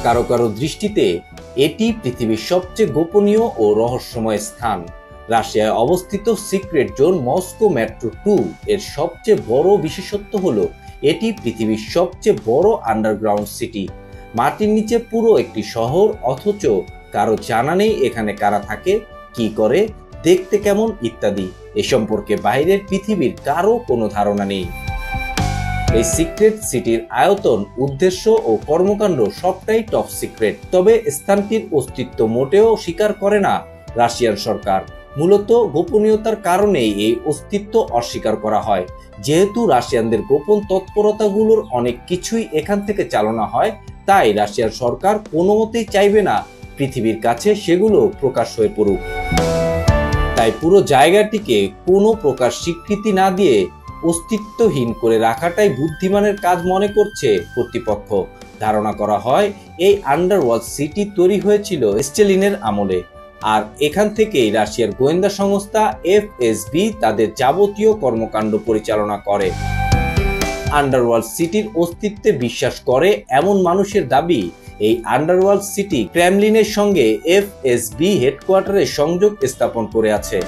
কারো কারো দৃষ্টিতে এটি পৃথিবীর সবচেয়ে গোপনীয় ও রহস্যময় স্থান। রাশিয়ায় অবস্থিত সিক্রেট জোন মস্কো মেট্রো 2 এর সবচেয়ে বড় বিশেষত্ব হলো এটি পৃথিবীর সবচেয়ে বড় আন্ডারগ্রাউন্ড সিটি। মাটির নিচে পুরো একটি শহর, অথচ কারো জানা নেই এখানে কারা থাকে, কি করে, দেখতে কেমন ইত্যাদি। এ সম্পর্কে বাইরের পৃথিবীর কারো কোনো ধারণা নেই। এই সিক্রেট সিটির আয়তন, উদ্দেশ্য ও কর্মকাণ্ড সবটাই টপ সিক্রেট। তবে স্থানটির অস্তিত্ব মোটেও স্বীকার করে না রাশিয়ান সরকার। মূলত গোপনীয়তার কারণেই এই অস্তিত্ব অস্বীকার করা হয়। যেহেতু রাশিয়ানদের গোপন তৎপরতাগুলোর অনেক কিছুই এখান থেকে চালনা হয়, তাই রাশিয়ার সরকার কোনো মতেই চাইবে না পৃথিবীর কাছে সেগুলো প্রকাশ হয়ে পড়ুক। তাই পুরো জায়গাটিকে কোনো প্রকার স্বীকৃতি না দিয়ে অস্তিত্বহীন করে রাখাটাই বুদ্ধিমানের কাজ মনে করছে কর্তৃপক্ষ। ধারণা করা হয় এই আন্ডারওয়ার্ল্ড সিটি তৈরি হয়েছিল স্টেলিনের আমলে, আর এখান থেকেই রাশিয়ার গোয়েন্দা সংস্থা এফএসবি তাদের যাবতীয় কর্মকাণ্ড পরিচালনা করে। আন্ডারওয়ার্ল্ড সিটির অস্তিত্বে বিশ্বাস করে এমন মানুষের দাবি, এই আন্ডারওয়ার্ল্ড সিটি ক্রেমলিনের সঙ্গে এফএসবি হেডকোয়ার্টারে সংযোগ স্থাপন করে আছে।